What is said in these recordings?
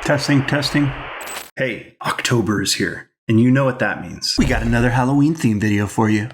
Testing, testing. Hey, October is here, and you know what that means. We got another Halloween theme video for you.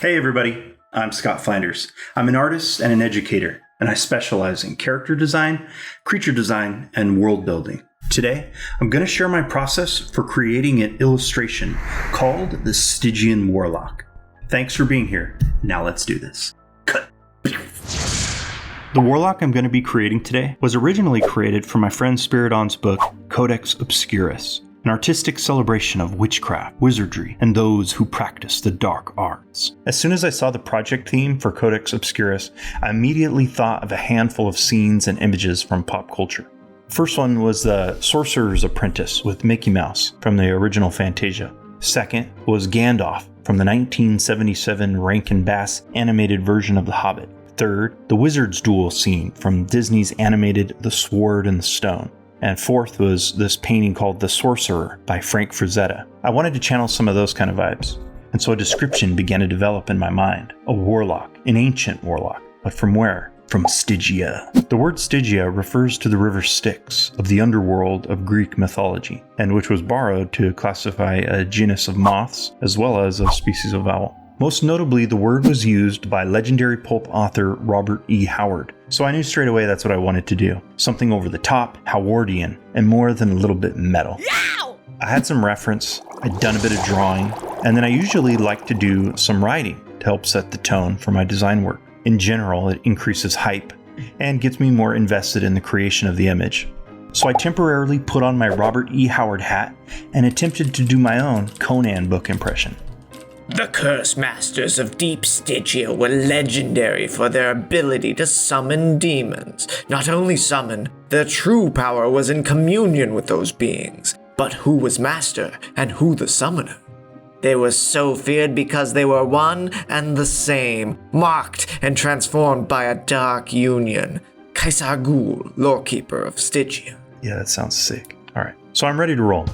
Hey everybody, I'm Scott Flanders. I'm an artist and an educator, and I specialize in character design, creature design, and world building. Today, I'm going to share my process for creating an illustration called the Stygian Warlock. Thanks for being here. Now let's do this. Cut. The Warlock I'm going to be creating today was originally created for my friend Spiridon's book, Codex Obscurus, an artistic celebration of witchcraft, wizardry, and those who practice the dark arts. As soon as I saw the project theme for Codex Obscurus, I immediately thought of a handful of scenes and images from pop culture. First one was the Sorcerer's Apprentice with Mickey Mouse from the original Fantasia. Second was Gandalf from the 1977 Rankin Bass animated version of The Hobbit. Third, the Wizard's Duel scene from Disney's animated The Sword and the Stone. And fourth was this painting called The Sorcerer by Frank Frazetta. I wanted to channel some of those kind of vibes. And so a description began to develop in my mind. A warlock, an ancient warlock. But from where? From Stygia. The word Stygia refers to the river Styx of the underworld of Greek mythology, and which was borrowed to classify a genus of moths as well as a species of owl. Most notably, the word was used by legendary pulp author Robert E. Howard. So I knew straight away that's what I wanted to do. Something over the top, Howardian, and more than a little bit metal. Yow! I had some reference, I'd done a bit of drawing, and then I usually like to do some writing to help set the tone for my design work. In general, it increases hype and gets me more invested in the creation of the image. So I temporarily put on my Robert E. Howard hat and attempted to do my own Conan book impression. The Curse Masters of Deep Stygia were legendary for their ability to summon demons. Not only summon, their true power was in communion with those beings. But who was master and who the summoner? They were so feared because they were one and the same, marked and transformed by a dark union. Kaisar Ghul, lorekeeper of Stygia. Yeah, that sounds sick. All right, so I'm ready to roll.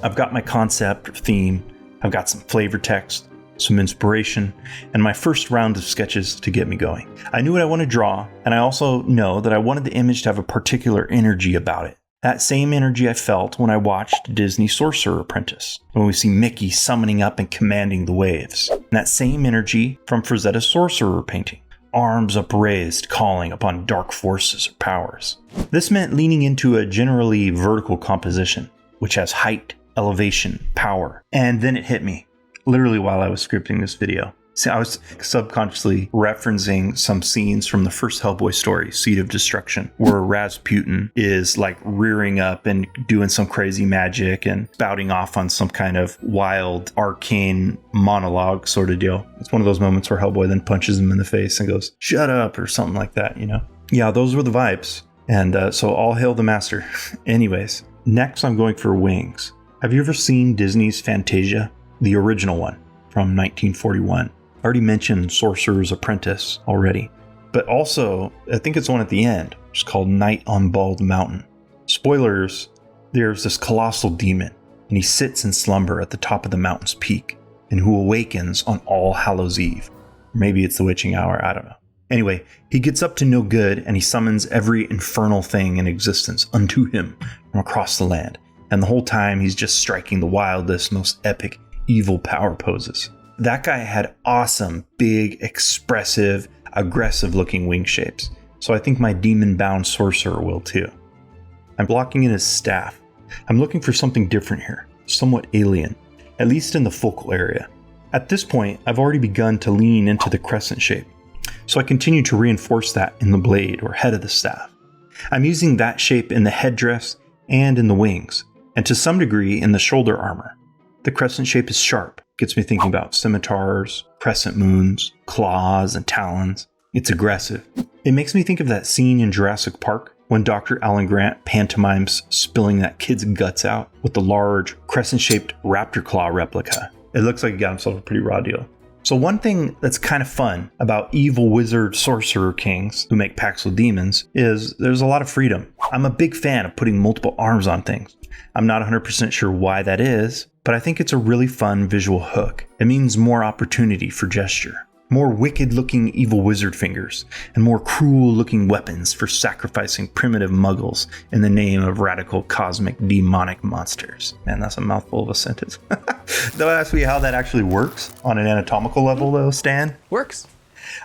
I've got my concept or theme. I've got some flavor text, some inspiration, and my first round of sketches to get me going. I knew what I want to draw, and I also know that I wanted the image to have a particular energy about it. That same energy I felt when I watched Disney Sorcerer Apprentice, when we see Mickey summoning up and commanding the waves. And that same energy from Frazetta's Sorcerer painting, arms upraised, calling upon dark forces or powers. This meant leaning into a generally vertical composition, which has height, elevation, power. And then it hit me, literally while I was scripting this video. See, I was subconsciously referencing some scenes from the first Hellboy story, Seed of Destruction, where Rasputin is like rearing up and doing some crazy magic and spouting off on some kind of wild, arcane monologue sort of deal. It's one of those moments where Hellboy then punches him in the face and goes, "Shut up," or something like that, you know? Yeah, those were the vibes. And so all hail the master. Anyways, next I'm going for wings. Have you ever seen Disney's Fantasia? The original one from 1941. I already mentioned Sorcerer's Apprentice already, but also I think it's one at the end, which is called Night on Bald Mountain. Spoilers, there's this colossal demon, and he sits in slumber at the top of the mountain's peak, and who awakens on All Hallows Eve. Maybe it's the witching hour, I don't know. Anyway, he gets up to no good, and he summons every infernal thing in existence unto him from across the land, and the whole time he's just striking the wildest, most epic, evil power poses. That guy had awesome, big, expressive, aggressive-looking wing shapes, so I think my demon-bound sorcerer will too. I'm blocking in his staff. I'm looking for something different here, somewhat alien, at least in the focal area. At this point, I've already begun to lean into the crescent shape, so I continue to reinforce that in the blade or head of the staff. I'm using that shape in the headdress and in the wings, and to some degree in the shoulder armor. The crescent shape is sharp. Gets me thinking about scimitars, crescent moons, claws, and talons. It's aggressive. It makes me think of that scene in Jurassic Park when Dr. Alan Grant pantomimes spilling that kid's guts out with the large crescent-shaped raptor claw replica. It looks like he got himself a pretty raw deal. So one thing that's kind of fun about evil wizard sorcerer kings who make pacts with demons is there's a lot of freedom. I'm a big fan of putting multiple arms on things. I'm not 100% sure why that is, but I think it's a really fun visual hook. It means more opportunity for gesture. more wicked-looking evil wizard fingers, and more cruel-looking weapons for sacrificing primitive muggles in the name of radical cosmic demonic monsters. Man, that's a mouthful of a sentence. Don't ask me how that actually works on an anatomical level, though, Stan. Works.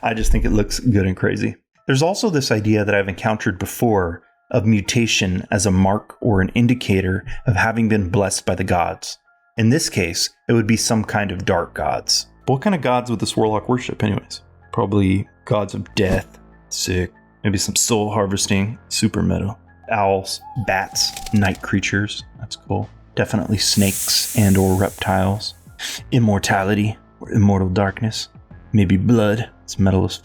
I just think it looks good and crazy. There's also this idea that I've encountered before of mutation as a mark or an indicator of having been blessed by the gods. In this case, it would be some kind of dark gods. What kind of gods would this warlock worship anyways? Probably gods of death, sick, maybe some soul harvesting, super meta. Owls, bats, night creatures, that's cool. Definitely snakes and or reptiles. Immortality or immortal darkness. Maybe blood, it's metal as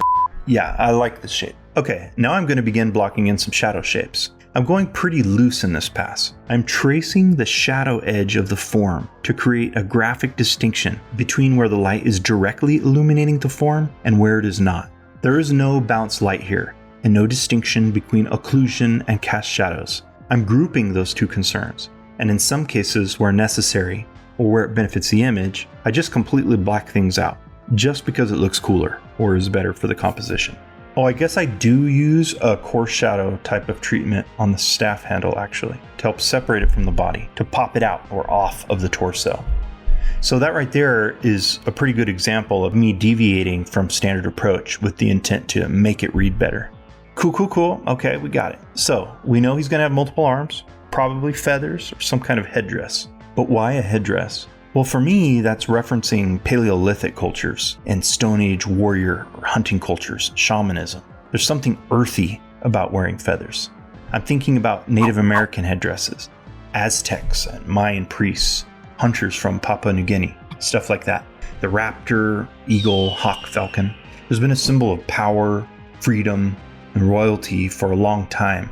Yeah, I like this shape. Okay, now I'm going to begin blocking in some shadow shapes. I'm going pretty loose in this pass. I'm tracing the shadow edge of the form to create a graphic distinction between where the light is directly illuminating the form and where it is not. There is no bounce light here, and no distinction between occlusion and cast shadows. I'm grouping those two concerns, and in some cases where necessary, or where it benefits the image, I just completely black things out, just because it looks cooler, or is better for the composition. Oh, I guess I do use a coarse shadow type of treatment on the staff handle actually, to help separate it from the body, to pop it out or off of the torso. So that right there is a pretty good example of me deviating from standard approach with the intent to make it read better. Cool. Okay, we got it. So we know he's going to have multiple arms, probably feathers or some kind of headdress. But why a headdress? Well, for me, that's referencing Paleolithic cultures and Stone Age warrior or hunting cultures, shamanism. There's something earthy about wearing feathers. I'm thinking about Native American headdresses, Aztecs and Mayan priests, hunters from Papua New Guinea, stuff like that. The raptor, eagle, hawk, falcon. There's been a symbol of power, freedom, and royalty for a long time.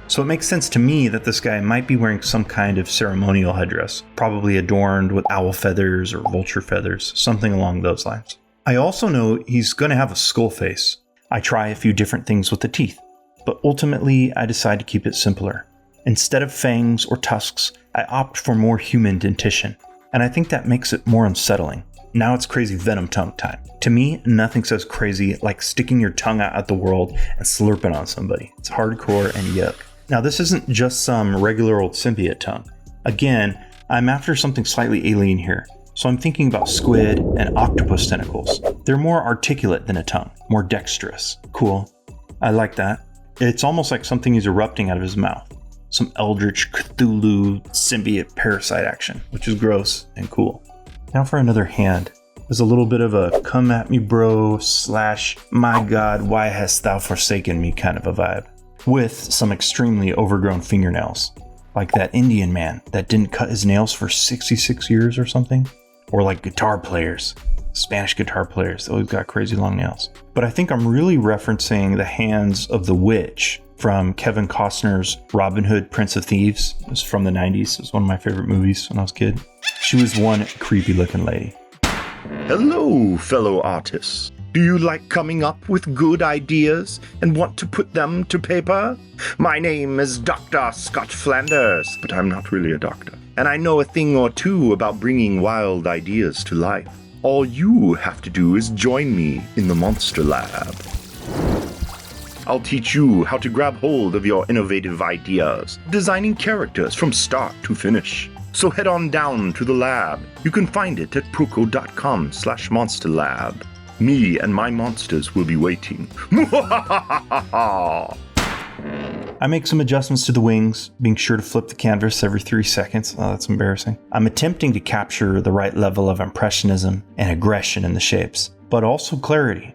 So it makes sense to me that this guy might be wearing some kind of ceremonial headdress, probably adorned with owl feathers or vulture feathers, something along those lines. I also know he's going to have a skull face. I try a few different things with the teeth, but ultimately I decide to keep it simpler. Instead of fangs or tusks, I opt for more human dentition, and I think that makes it more unsettling. Now it's crazy venom tongue time. To me, nothing says crazy like sticking your tongue out at the world and slurping on somebody. It's hardcore and yuck. Now, this isn't just some regular old symbiote tongue. Again, I'm after something slightly alien here, so I'm thinking about squid and octopus tentacles. They're more articulate than a tongue, more dexterous. Cool. I like that. It's almost like something is erupting out of his mouth. Some eldritch Cthulhu symbiote parasite action, which is gross and cool. Now for another hand. There's a little bit of a come at me bro / my god, why hast thou forsaken me kind of a vibe. With some extremely overgrown fingernails, like that Indian man that didn't cut his nails for 66 years or something, or like guitar players, Spanish guitar players that always got crazy long nails. But I think I'm really referencing the hands of the witch from Kevin Costner's Robin Hood, Prince of Thieves. It was from the 90s. It was one of my favorite movies when I was a kid. She was one creepy looking lady. Hello, fellow artists. Do you like coming up with good ideas and want to put them to paper? My name is Dr. Scott Flanders, but I'm not really a doctor. And I know a thing or two about bringing wild ideas to life. All you have to do is join me in the Monster Lab. I'll teach you how to grab hold of your innovative ideas, designing characters from start to finish. So head on down to the lab. You can find it at proko.com/monsterlab. Me and my monsters will be waiting. I make some adjustments to the wings, being sure to flip the canvas every 3 seconds. Oh, that's embarrassing. I'm attempting to capture the right level of impressionism and aggression in the shapes, but also clarity.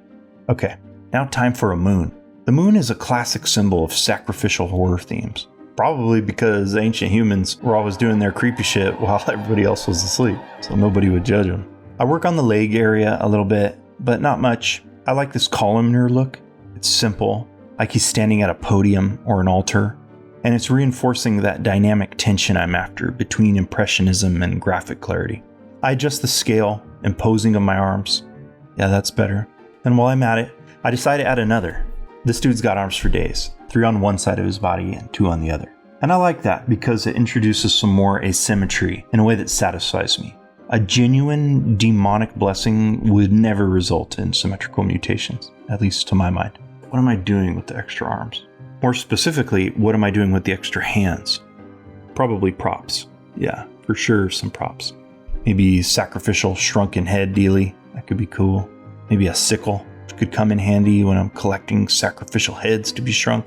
Okay, now time for a moon. The moon is a classic symbol of sacrificial horror themes. Probably because ancient humans were always doing their creepy shit while everybody else was asleep, so nobody would judge them. I work on the leg area a little bit, but not much. I like this columnar look. It's simple, like he's standing at a podium or an altar, and it's reinforcing that dynamic tension I'm after between impressionism and graphic clarity. I adjust the scale, imposing on my arms. Yeah, that's better. And while I'm at it, I decide to add another. This dude's got arms for days, 3 on one side of his body and 2 on the other. And I like that because it introduces some more asymmetry in a way that satisfies me. A genuine demonic blessing would never result in symmetrical mutations, at least to my mind. What am I doing with the extra arms? More specifically, what am I doing with the extra hands? Probably props. Yeah, for sure some props. Maybe sacrificial shrunken head dealy. That could be cool. Maybe a sickle, which could come in handy when I'm collecting sacrificial heads to be shrunk.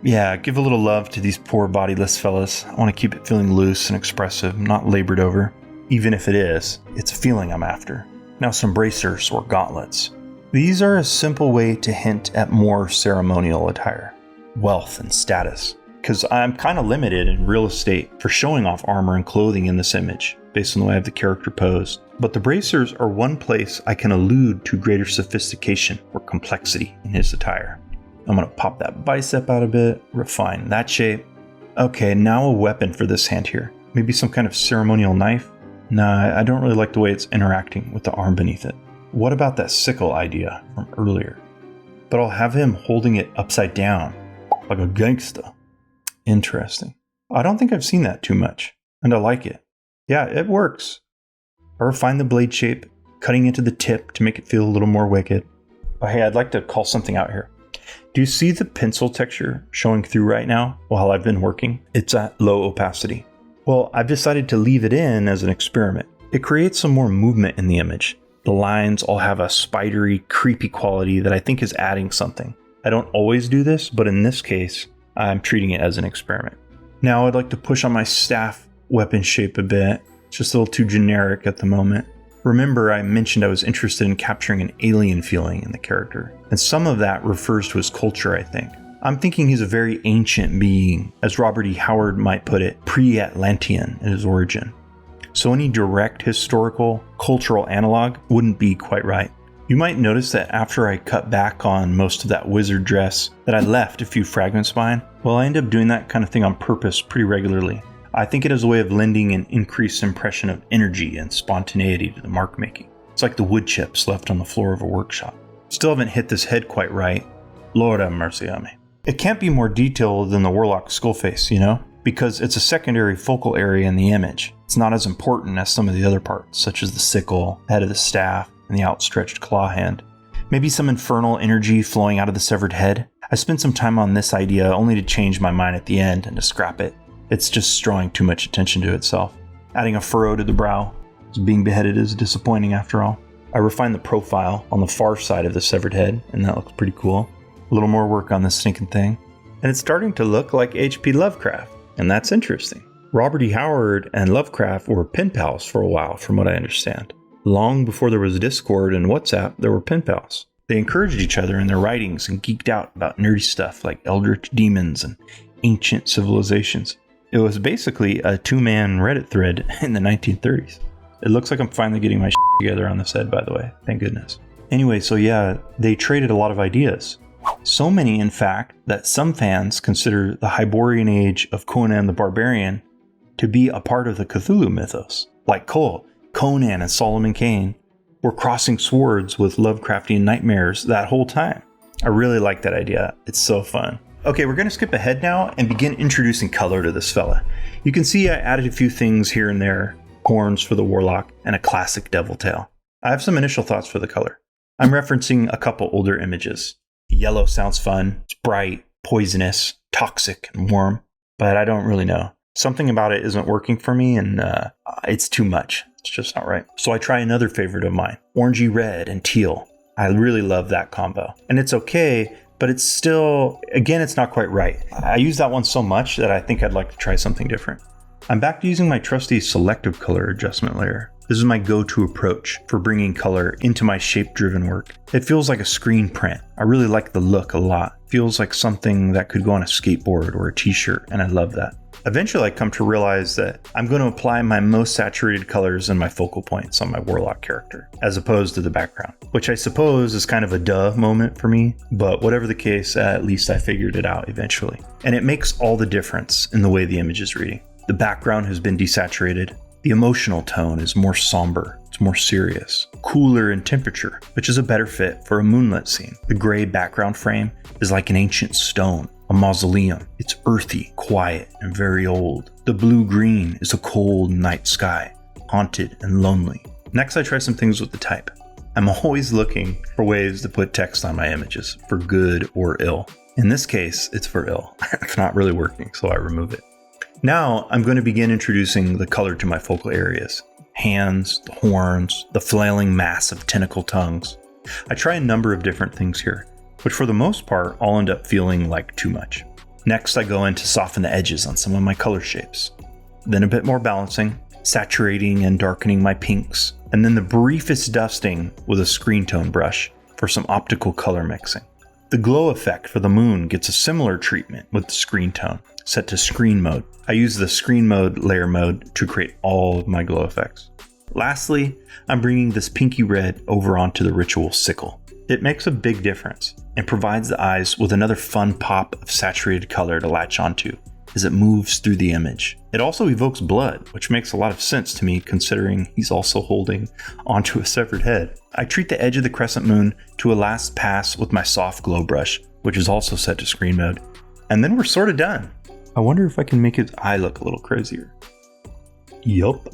Yeah, give a little love to these poor bodiless fellas. I want to keep it feeling loose and expressive, not labored over. Even if it is, it's a feeling I'm after. Now some bracers or gauntlets. These are a simple way to hint at more ceremonial attire, wealth and status, because I'm kind of limited in real estate for showing off armor and clothing in this image, based on the way I have the character posed. But the bracers are one place I can allude to greater sophistication or complexity in his attire. I'm going to pop that bicep out a bit, refine that shape. Okay, now a weapon for this hand here. Maybe some kind of ceremonial knife? Nah, I don't really like the way it's interacting with the arm beneath it. What about that sickle idea from earlier? But I'll have him holding it upside down, like a gangsta. Interesting. I don't think I've seen that too much, and I like it. Yeah, it works. I refine the blade shape, cutting into the tip to make it feel a little more wicked. But hey, I'd like to call something out here. Do you see the pencil texture showing through right now while I've been working? It's at low opacity. Well, I've decided to leave it in as an experiment. It creates some more movement in the image. The lines all have a spidery, creepy quality that I think is adding something. I don't always do this, but in this case, I'm treating it as an experiment. Now I'd like to push on my staff weapon shape a bit. It's just a little too generic at the moment. Remember, I mentioned I was interested in capturing an alien feeling in the character, and some of that refers to his culture, I think. I'm thinking he's a very ancient being, as Robert E. Howard might put it, pre-Atlantean in his origin. So any direct historical, cultural analog wouldn't be quite right. You might notice that after I cut back on most of that wizard dress, that I left a few fragments behind. Well, I end up doing that kind of thing on purpose pretty regularly. I think it is a way of lending an increased impression of energy and spontaneity to the mark making. It's like the wood chips left on the floor of a workshop. Still haven't hit this head quite right. Lord have mercy on me. It can't be more detailed than the Warlock skull face, you know? Because it's a secondary focal area in the image. It's not as important as some of the other parts, such as the sickle, head of the staff, and the outstretched claw hand. Maybe some infernal energy flowing out of the severed head. I spent some time on this idea only to change my mind at the end and to scrap it. It's just drawing too much attention to itself. Adding a furrow to the brow. Being beheaded is disappointing after all. I refined the profile on the far side of the severed head, and that looks pretty cool. A little more work on this stinking thing. And it's starting to look like H.P. Lovecraft, and that's interesting. Robert E. Howard and Lovecraft were pen pals for a while, from what I understand. Long before there was Discord and WhatsApp, there were pen pals. They encouraged each other in their writings and geeked out about nerdy stuff like eldritch demons and ancient civilizations. It was basically a two-man Reddit thread in the 1930s. It looks like I'm finally getting my shit together on this head, by the way. Thank goodness. Anyway, so yeah, they traded a lot of ideas. So many, in fact, that some fans consider the Hyborian age of Conan the Barbarian to be a part of the Cthulhu mythos. Like Conan and Solomon Kane were crossing swords with Lovecraftian nightmares that whole time. I really like that idea. It's so fun. Okay, we're going to skip ahead now and begin introducing color to this fella. You can see I added a few things here and there. Horns for the Warlock, and a classic devil tail. I have some initial thoughts for the color. I'm referencing a couple older images. Yellow sounds fun, it's bright, poisonous, toxic, and warm, but I don't really know. Something about it isn't working for me, and it's too much. It's just not right. So I try another favorite of mine, orangey red and teal. I really love that combo. And it's okay, but it's still, again, it's not quite right. I use that one so much that I think I'd like to try something different. I'm back to using my trusty selective color adjustment layer. This is my go-to approach for bringing color into my shape-driven work. It feels like a screen print. I really like the look a lot. It feels like something that could go on a skateboard or a t-shirt, and I love that. Eventually I come to realize that I'm going to apply my most saturated colors and my focal points on my Warlock character, as opposed to the background, which I suppose is kind of a duh moment for me, but whatever the case, at least I figured it out eventually. And it makes all the difference in the way the image is reading. The background has been desaturated. The emotional tone is more somber. It's more serious, cooler in temperature, which is a better fit for a moonlit scene. The gray background frame is like an ancient stone, a mausoleum. It's earthy, quiet, and very old. The blue-green is a cold night sky. haunted, and lonely. Next, I try some things with the type. I'm always looking for ways to put text on my images, for good or ill. In this case, it's for ill. It's not really working, so I remove it. Now, I'm going to begin introducing the color to my focal areas. Hands, the horns, the flailing mass of tentacle tongues. I try a number of different things here, which for the most part all end up feeling like too much. Next, I go in to soften the edges on some of my color shapes. Then a bit more balancing, saturating and darkening my pinks, and then the briefest dusting with a screen tone brush for some optical color mixing. The glow effect for the moon gets a similar treatment with the screen tone, set to screen mode. I use the screen mode layer mode to create all of my glow effects. Lastly, I'm bringing this pinky red over onto the ritual sickle. It makes a big difference and provides the eyes with another fun pop of saturated color to latch onto as it moves through the image. It also evokes blood, which makes a lot of sense to me considering he's also holding onto a severed head. I treat the edge of the crescent moon to a last pass with my soft glow brush, which is also set to screen mode. And then we're sort of done. I wonder if I can make his eye look a little crazier. Yup.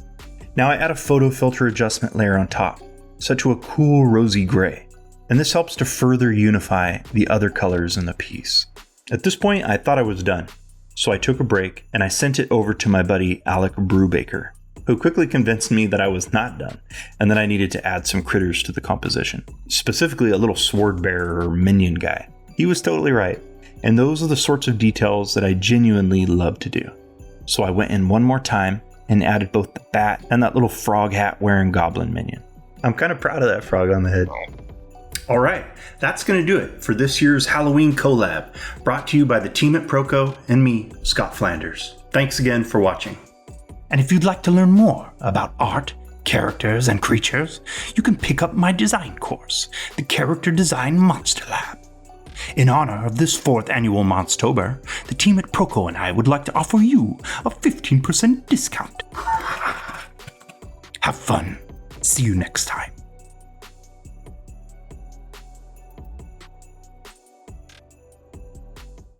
Now I add a photo filter adjustment layer on top, set to a cool rosy gray. And this helps to further unify the other colors in the piece. At this point, I thought I was done. So I took a break and I sent it over to my buddy Alec Brubaker, who quickly convinced me that I was not done and that I needed to add some critters to the composition, specifically a little sword bearer or minion guy. He was totally right, and those are the sorts of details that I genuinely love to do. So I went in one more time and added both the bat and that little frog hat wearing goblin minion. I'm kind of proud of that frog on the head. All right, that's going to do it for this year's Halloween collab, brought to you by the team at Proko and me, Scott Flanders. Thanks again for watching. And if you'd like to learn more about art, characters, and creatures, you can pick up my design course, the Character Design Monster Lab. In honor of this 4th annual Monstober, the team at Proko and I would like to offer you a 15% discount. Have fun. See you next time.